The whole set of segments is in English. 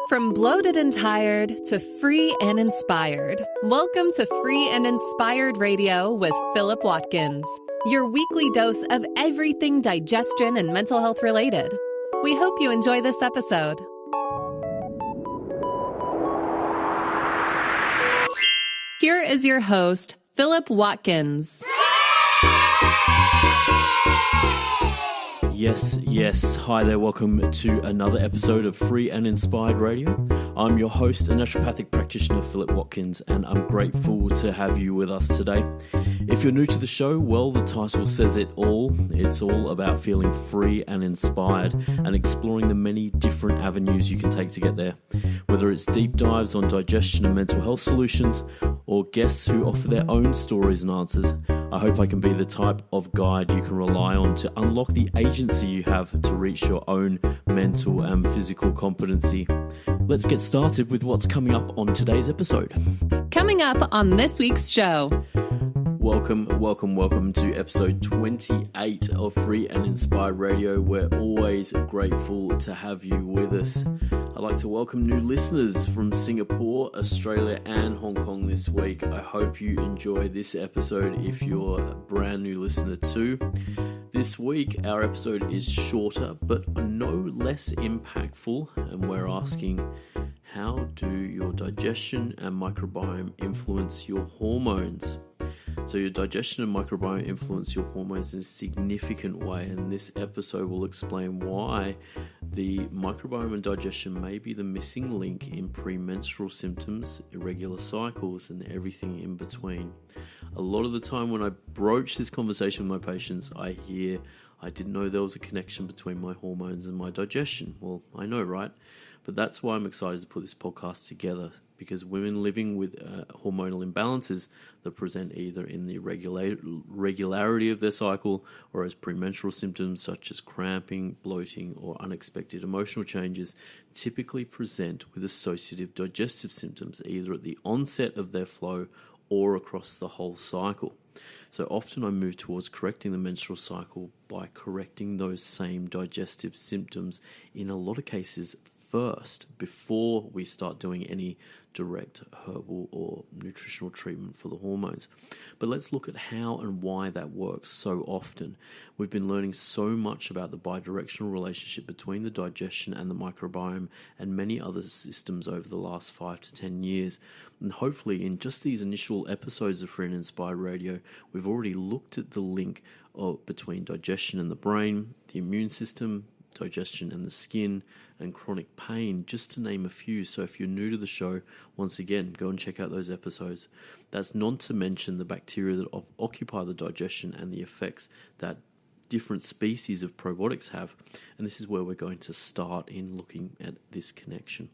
From bloated and tired to free and inspired, welcome to Free and Inspired Radio with Philip Watkins, your weekly dose of everything digestion and mental health related. We hope you enjoy this episode. Here is your host, Philip Watkins. Yes. Hi there. Welcome to another episode of Free and Inspired Radio. I'm your host and naturopathic practitioner, Philip Watkins, and I'm grateful to have you with us today. If you're new to the show, well, the title says it all. It's all about feeling free and inspired and exploring the many different avenues you can take to get there. Whether it's deep dives on digestion and mental health solutions, or guests who offer their own stories and answers, I hope I can be the type of guide you can rely on to unlock the agency you have to reach your own mental and physical competency. Let's get started with what's coming up on today's episode. Coming up on this week's show. Welcome to episode 28 of Free and Inspired Radio. We're always grateful to have you with us. I'd like to welcome new listeners from Singapore, Australia and Hong Kong this week. I hope you enjoy this episode if you're a brand new listener too. This week our episode is shorter but no less impactful, and we're asking, how do your digestion and microbiome influence your hormones? So your digestion and microbiome influence your hormones in a significant way, and this episode will explain why the microbiome and digestion may be the missing link in premenstrual symptoms, irregular cycles, and everything in between. A lot of the time when I broach this conversation with my patients, I hear, I didn't know there was a connection between my hormones and my digestion. Well, I know, right? But that's why I'm excited to put this podcast together, because women living with hormonal imbalances that present either in the regularity of their cycle or as premenstrual symptoms such as cramping, bloating, or unexpected emotional changes typically present with associative digestive symptoms either at the onset of their flow or across the whole cycle. So often I move towards correcting the menstrual cycle by correcting those same digestive symptoms in a lot of cases first, before we start doing any direct herbal or nutritional treatment for the hormones. But let's look at how and why that works so often. We've been learning so much about the bidirectional relationship between the digestion and the microbiome and many other systems over the last 5 to 10 years. And hopefully in just these initial episodes of Free and Inspired Radio, we've already looked at the link between digestion and the brain, the immune system, digestion and the skin, and chronic pain, just to name a few. So if you're new to the show, once again, go and check out those episodes. That's not to mention the bacteria that occupy the digestion and the effects that different species of probiotics have. And this is where we're going to start in looking at this connection.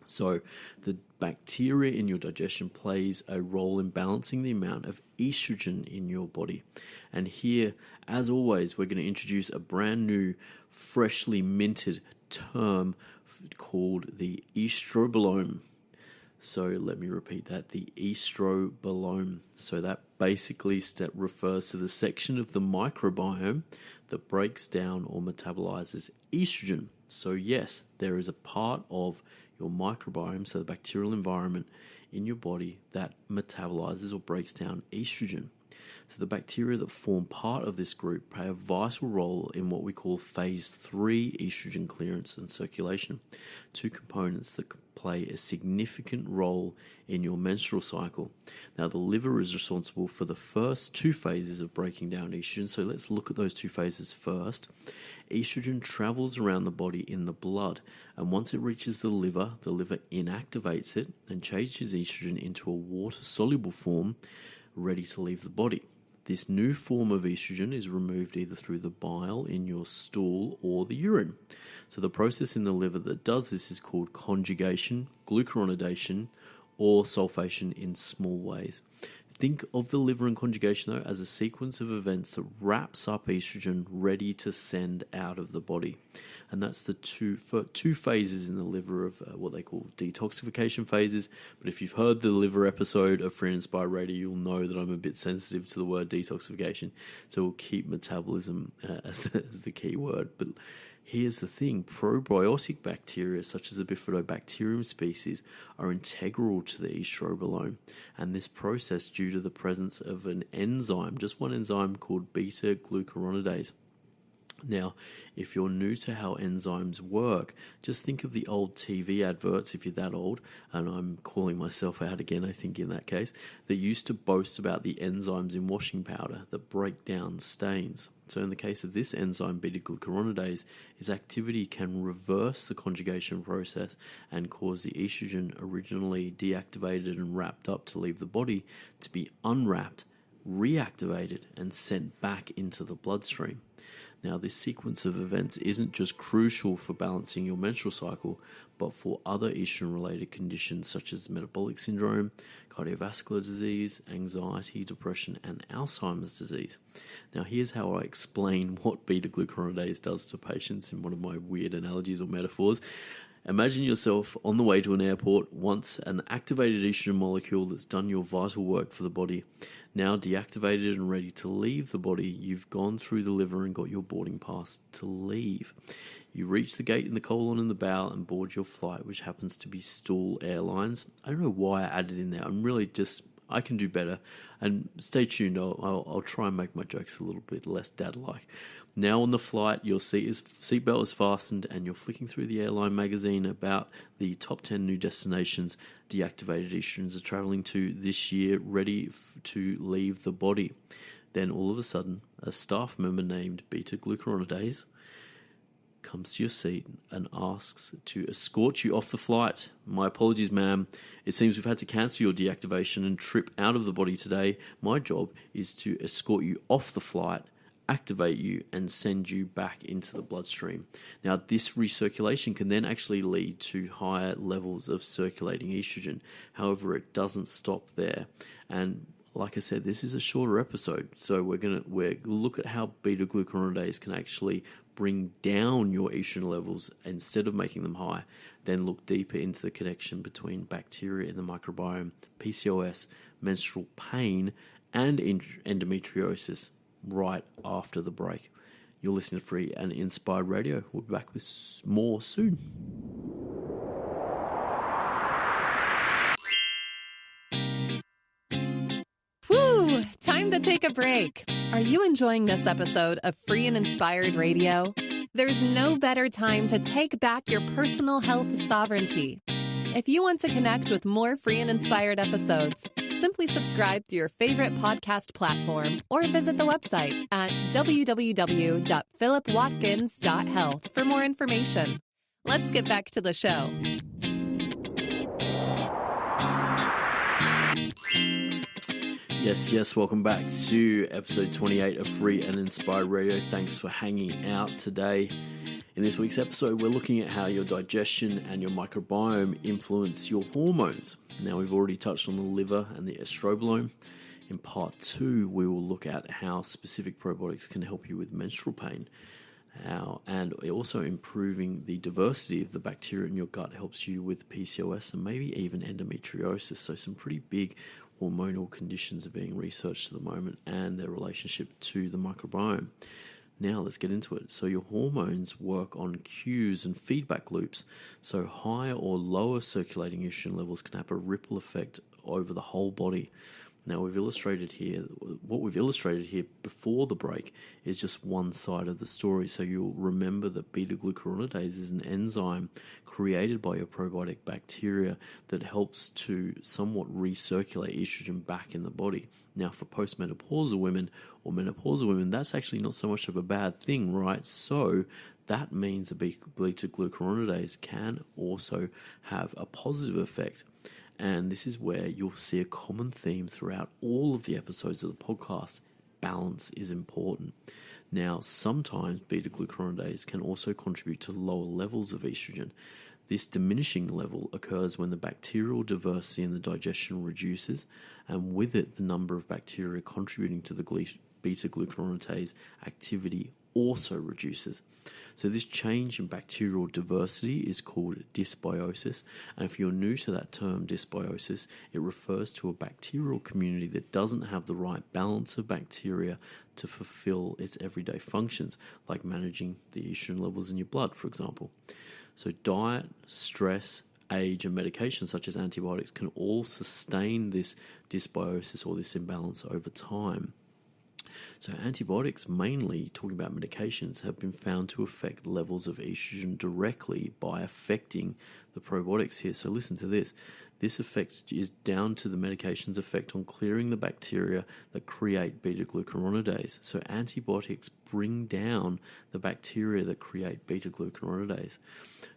So the bacteria in your digestion plays a role in balancing the amount of estrogen in your body. And here, as always, we're going to introduce a brand new, freshly minted term called the estrobiome. So let me repeat that, the estrobiome. So that basically refers to the section of the microbiome that breaks down or metabolizes estrogen. So yes, there is a part of your microbiome, so the bacterial environment in your body, that metabolizes or breaks down estrogen. So the bacteria that form part of this group play a vital role in what we call phase 3 estrogen clearance and circulation, two components that play a significant role in your menstrual cycle. Now, the liver is responsible for the first 2 phases of breaking down estrogen, so let's look at those 2 phases first. Estrogen travels around the body in the blood, and once it reaches the liver inactivates it and changes estrogen into a water-soluble form ready to leave the body. This new form of estrogen is removed either through the bile in your stool or the urine. So the process in the liver that does this is called conjugation, glucuronidation, or sulfation in small ways. Think of the liver and conjugation, though, as a sequence of events that wraps up estrogen ready to send out of the body. And that's the two phases in the liver of what they call detoxification phases. But if you've heard the liver episode of Free and Inspired Radio, you'll know that I'm a bit sensitive to the word detoxification. So we'll keep metabolism as the key word. But Here's the thing, probiotic bacteria such as the bifidobacterium species are integral to the estrobolome, and this process due to the presence of an enzyme, just one enzyme called beta-glucuronidase. Now, if you're new to how enzymes work, just think of the old TV adverts, if you're that old, and I'm calling myself out again, I think, in that case, that used to boast about the enzymes in washing powder that break down stains. So in the case of this enzyme, beta-glucuronidase, its activity can reverse the conjugation process and cause the estrogen originally deactivated and wrapped up to leave the body to be unwrapped, reactivated, and sent back into the bloodstream. Now, this sequence of events isn't just crucial for balancing your menstrual cycle, but for other estrogen-related conditions such as metabolic syndrome, cardiovascular disease, anxiety, depression, and Alzheimer's disease. Now, here's how I explain what beta-glucuronidase does to patients in one of my weird analogies or metaphors. Imagine yourself on the way to an airport, once an activated estrogen molecule that's done your vital work for the body. Now deactivated and ready to leave the body, you've gone through the liver and got your boarding pass to leave. You reach the gate in the colon and the bowel and board your flight, which happens to be Stool Airlines. I don't know why I added in there. I can do better. And stay tuned, I'll try and make my jokes a little bit less dad-like. Now on the flight, your seatbelt is fastened and you're flicking through the airline magazine about the top 10 new destinations deactivated estrogens are traveling to this year, ready to leave the body. Then all of a sudden, a staff member named beta-glucuronidase comes to your seat and asks to escort you off the flight. My apologies, ma'am. It seems we've had to cancel your deactivation and trip out of the body today. My job is to escort you off the flight, activate you, and send you back into the bloodstream. Now, this recirculation can then actually lead to higher levels of circulating estrogen. However, it doesn't stop there. And like I said, this is a shorter episode, so we're look at how beta-glucuronidase can actually bring down your estrogen levels instead of making them high, then look deeper into the connection between bacteria in the microbiome, PCOS, menstrual pain, and endometriosis right after the break. You're listening to Free and Inspired Radio. We'll be back with more soon. Whew, time to take a break. Are you enjoying this episode of Free and Inspired Radio? There's no better time to take back your personal health sovereignty. If you want to connect with more free and inspired episodes, simply subscribe to your favorite podcast platform or visit the website at www.philipwatkins.health for more information. Let's get back to the show. Yes, welcome back to episode 28 of Free and Inspired Radio. Thanks for hanging out today. In this week's episode, we're looking at how your digestion and your microbiome influence your hormones. Now, we've already touched on the liver and the estrobolome. In part 2, we will look at how specific probiotics can help you with menstrual pain. And also improving the diversity of the bacteria in your gut helps you with PCOS and maybe even endometriosis. So some pretty big hormonal conditions are being researched at the moment and their relationship to the microbiome. Now let's get into it. So your hormones work on cues and feedback loops. So higher or lower circulating estrogen levels can have a ripple effect over the whole body. Now what we've illustrated here before the break is just one side of the story. So you'll remember that beta-glucuronidase is an enzyme created by your probiotic bacteria that helps to somewhat recirculate estrogen back in the body. Now for postmenopausal women or menopausal women, that's actually not so much of a bad thing, right? So that means that beta-glucuronidase can also have a positive effect. And this is where you'll see a common theme throughout all of the episodes of the podcast. Balance is important. Now, sometimes beta-glucuronidase can also contribute to lower levels of estrogen. This diminishing level occurs when the bacterial diversity in the digestion reduces, and with it, the number of bacteria contributing to the beta-glucuronidase activity also reduces. So this change in bacterial diversity is called dysbiosis, and if you're new to that term dysbiosis, it refers to a bacterial community that doesn't have the right balance of bacteria to fulfill its everyday functions, like managing the estrogen levels in your blood, for example. So diet, stress, age, and medications such as antibiotics can all sustain this dysbiosis or this imbalance over time. So antibiotics, mainly talking about medications, have been found to affect levels of estrogen directly by affecting the probiotics here. So listen to this. This effect is down to the medication's effect on clearing the bacteria that create beta-glucuronidase. So antibiotics bring down the bacteria that create beta-glucuronidase.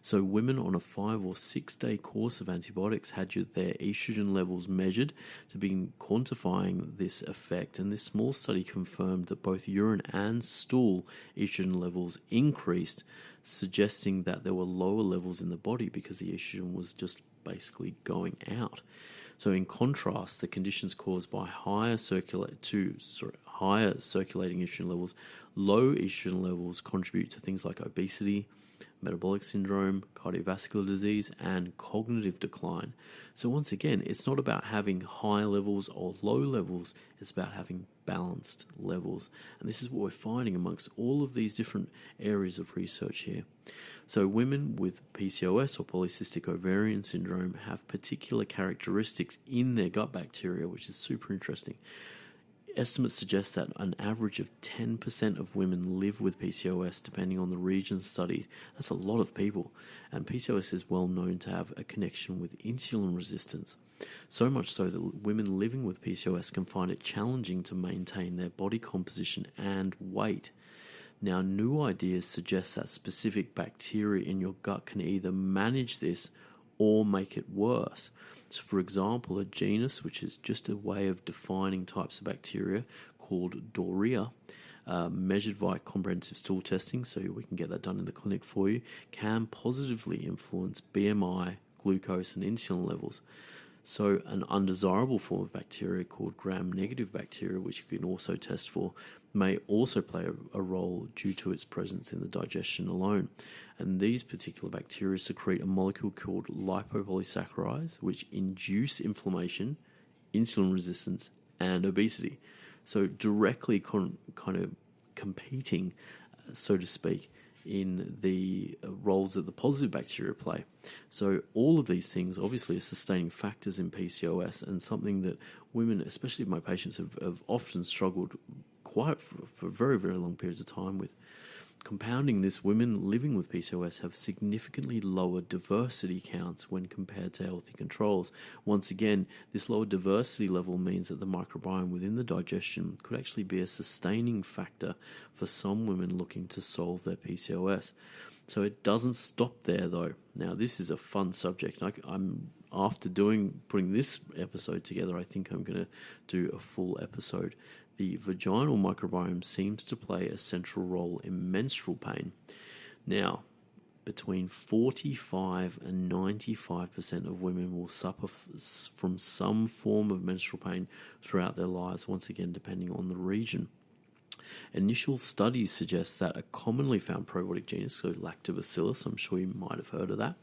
So women on a 5 or 6 day course of antibiotics had their estrogen levels measured to begin quantifying this effect. And this small study confirmed that both urine and stool estrogen levels increased, suggesting that there were lower levels in the body because the estrogen was just basically going out. So in contrast, the conditions caused by higher circulating estrogen levels, low estrogen levels contribute to things like obesity, metabolic syndrome, cardiovascular disease, and cognitive decline. So once again, it's not about having high levels or low levels, it's about having balanced levels. And this is what we're finding amongst all of these different areas of research here. So women with PCOS or polycystic ovarian syndrome have particular characteristics in their gut bacteria, which is super interesting. Estimates suggest that an average of 10% of women live with PCOS, depending on the region studied. That's a lot of people. And PCOS is well known to have a connection with insulin resistance. So much so that women living with PCOS can find it challenging to maintain their body composition and weight. Now, new ideas suggest that specific bacteria in your gut can either manage this or make it worse. So for example, a genus, which is just a way of defining types of bacteria, called Doria, measured via comprehensive stool testing, so we can get that done in the clinic for you, can positively influence BMI, glucose, and insulin levels. So an undesirable form of bacteria called gram-negative bacteria, which you can also test for, may also play a role due to its presence in the digestion alone. And these particular bacteria secrete a molecule called lipopolysaccharides, which induce inflammation, insulin resistance, and obesity. So directly kind of competing, so to speak, in the roles that the positive bacteria play. So all of these things obviously are sustaining factors in PCOS, and something that women, especially my patients, have often struggled quite for very, very long periods of time with. Compounding this, women living with PCOS have significantly lower diversity counts when compared to healthy controls. Once again, this lower diversity level means that the microbiome within the digestion could actually be a sustaining factor for some women looking to solve their PCOS. So it doesn't stop there, though. Now, this is a fun subject. After putting this episode together, I think I'm going to do a full episode. The vaginal microbiome seems to play a central role in menstrual pain. Now, between 45 and 95% of women will suffer from some form of menstrual pain throughout their lives, once again, depending on the region. Initial studies suggest that a commonly found probiotic genus, so Lactobacillus, I'm sure you might have heard of that,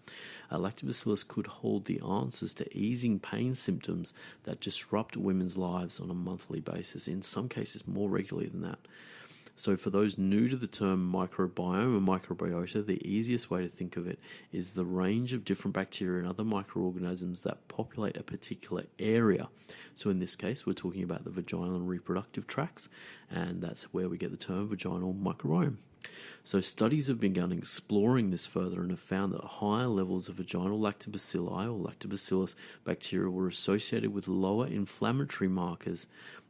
Lactobacillus could hold the answers to easing pain symptoms that disrupt women's lives on a monthly basis, in some cases more regularly than that. So for those new to the term microbiome or microbiota, the easiest way to think of it is the range of different bacteria and other microorganisms that populate a particular area. So in this case, we're talking about the vaginal and reproductive tracts, and that's where we get the term vaginal microbiome. So studies have begun exploring this further and have found that higher levels of vaginal lactobacilli or lactobacillus bacteria were associated with lower inflammatory markers.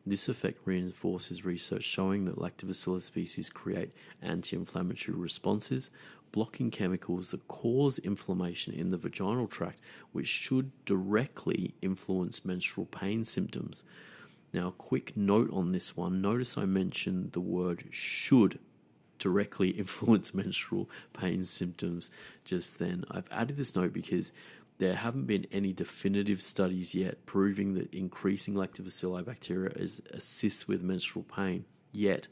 This effect reinforces research showing that lactobacillus species create anti-inflammatory responses, blocking chemicals that cause inflammation in the vaginal tract, which should directly influence menstrual pain symptoms. Now, a quick note on this one. Notice I mentioned the word should directly influence menstrual pain symptoms just then. I've added this note because there haven't been any definitive studies yet proving that increasing lactobacilli bacteria assists with menstrual pain. Yet,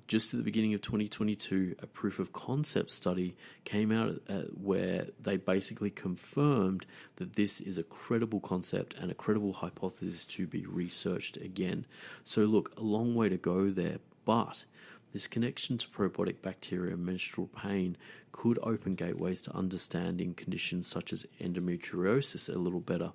just at the beginning of 2022, a proof of concept study came out where they basically confirmed that this is a credible concept and a credible hypothesis to be researched again. So look, a long way to go there, but this connection to probiotic bacteria and menstrual pain could open gateways to understanding conditions such as endometriosis a little better.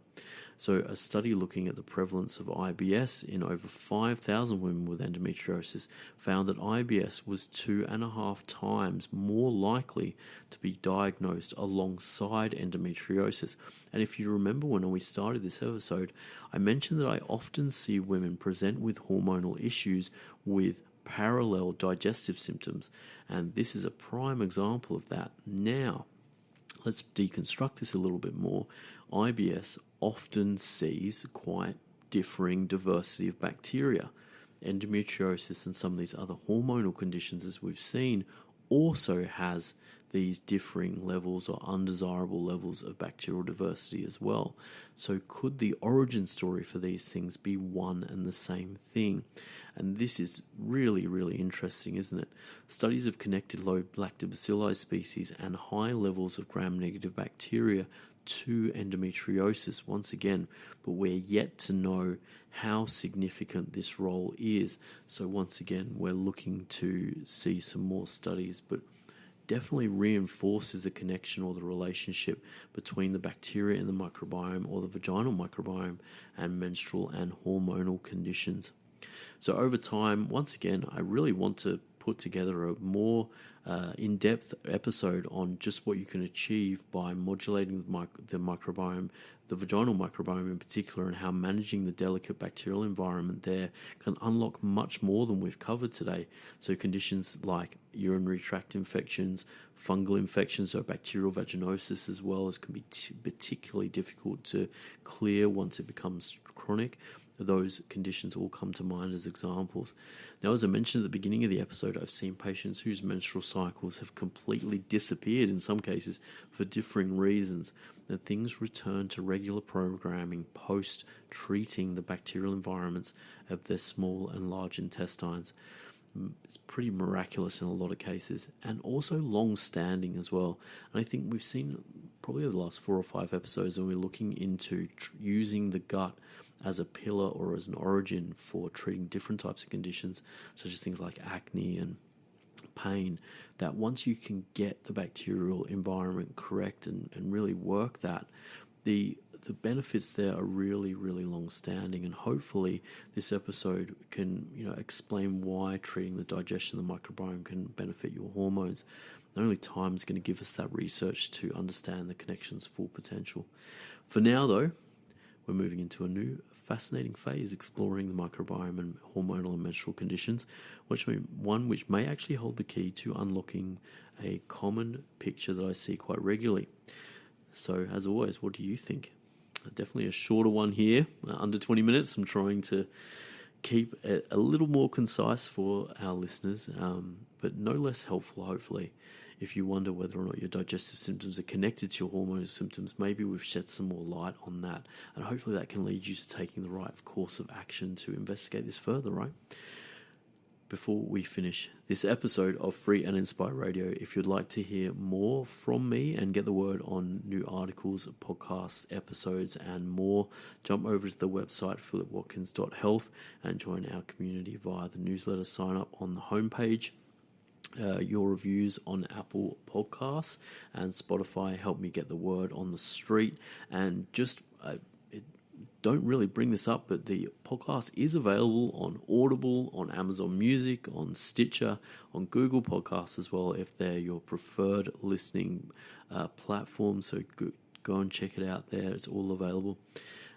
So a study looking at the prevalence of IBS in over 5,000 women with endometriosis found that IBS was 2.5 times more likely to be diagnosed alongside endometriosis. And if you remember when we started this episode, I mentioned that I often see women present with hormonal issues with parallel digestive symptoms, and this is a prime example of that. Now, let's deconstruct this a little bit more. IBS often sees quite differing diversity of bacteria. Endometriosis and some of these other hormonal conditions, as we've seen, also has these differing levels or undesirable levels of bacterial diversity as well. So could the origin story for these things be one and the same thing? And this is really, really interesting, isn't it? Studies have connected low lactobacilli species and high levels of gram-negative bacteria to endometriosis once again, but we're yet to know how significant this role is. So once again, we're looking to see some more studies, but definitely reinforces the connection or the relationship between the bacteria in the microbiome or the vaginal microbiome and menstrual and hormonal conditions. So over time, once again, I really want to put together a more in-depth episode on just what you can achieve by modulating the microbiome, the vaginal microbiome in particular, and how managing the delicate bacterial environment there can unlock much more than we've covered today. So conditions like urinary tract infections, fungal infections, or bacterial vaginosis as well as can be particularly difficult to clear once it becomes chronic. Those conditions all come to mind as examples. Now, as I mentioned at the beginning of the episode, I've seen patients whose menstrual cycles have completely disappeared in some cases for differing reasons, and things return to regular programming post-treating the bacterial environments of their small and large intestines. It's pretty miraculous in a lot of cases, and also long-standing as well. And I think we've seen probably over the last 4 or 5 episodes when we're looking into using the gut as a pillar or as an origin for treating different types of conditions, such as things like acne and pain, that once you can get the bacterial environment correct and really work that, the benefits there are really, really long-standing, and hopefully this episode can explain why treating the digestion of the microbiome can benefit your hormones. Only time is going to give us that research to understand the connection's full potential. For now, though, we're moving into a new fascinating phase exploring the microbiome and hormonal and menstrual conditions, which may actually hold the key to unlocking a common picture that I see quite regularly. So, as always, what do you think? Definitely a shorter one here, under 20 minutes. I'm trying to keep it a little more concise for our listeners, but no less helpful, hopefully. If you wonder whether or not your digestive symptoms are connected to your hormonal symptoms, maybe we've shed some more light on that, and hopefully that can lead you to taking the right course of action to investigate this further, right? Before we finish this episode of Free and Inspire Radio, if you'd like to hear more from me and get the word on new articles, podcasts, episodes, and more, jump over to the website philipwatkins.health and join our community via the newsletter sign up on the homepage. Your reviews on Apple Podcasts and Spotify help me get the word on the street. And just don't really bring this up, but the podcast is available on Audible, on Amazon Music, on Stitcher, on Google Podcasts as well, if they're your preferred listening platform. So go and check it out there. It's all available.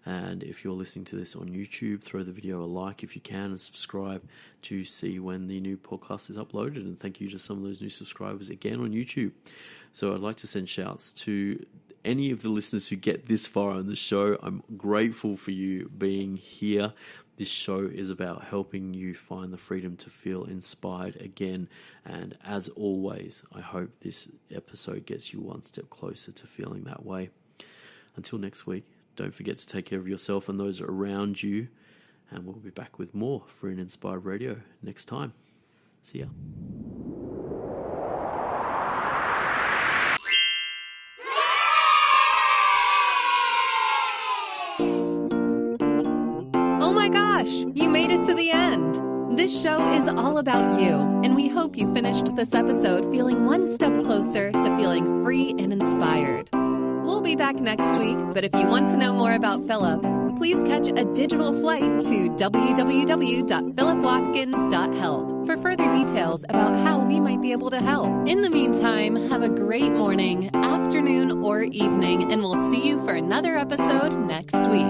And if you're listening to this on YouTube, throw the video a like if you can, and subscribe to see when the new podcast is uploaded. And thank you to some of those new subscribers again on YouTube. So I'd like to send shouts to any of the listeners who get this far on the show. I'm grateful for you being here. This show is about helping you find the freedom to feel inspired again. And as always, I hope this episode gets you one step closer to feeling that way. Until next week, don't forget to take care of yourself and those around you. And we'll be back with more Free and Inspired Radio next time. See ya. Oh my gosh, you made it to the end. This show is all about you, and we hope you finished this episode feeling one step closer to feeling free and inspired. We'll be back next week, but if you want to know more about Philip, please catch a digital flight to www.philipwatkins.health for further details about how we might be able to help. In the meantime, have a great morning, afternoon, or evening, and we'll see you for another episode next week.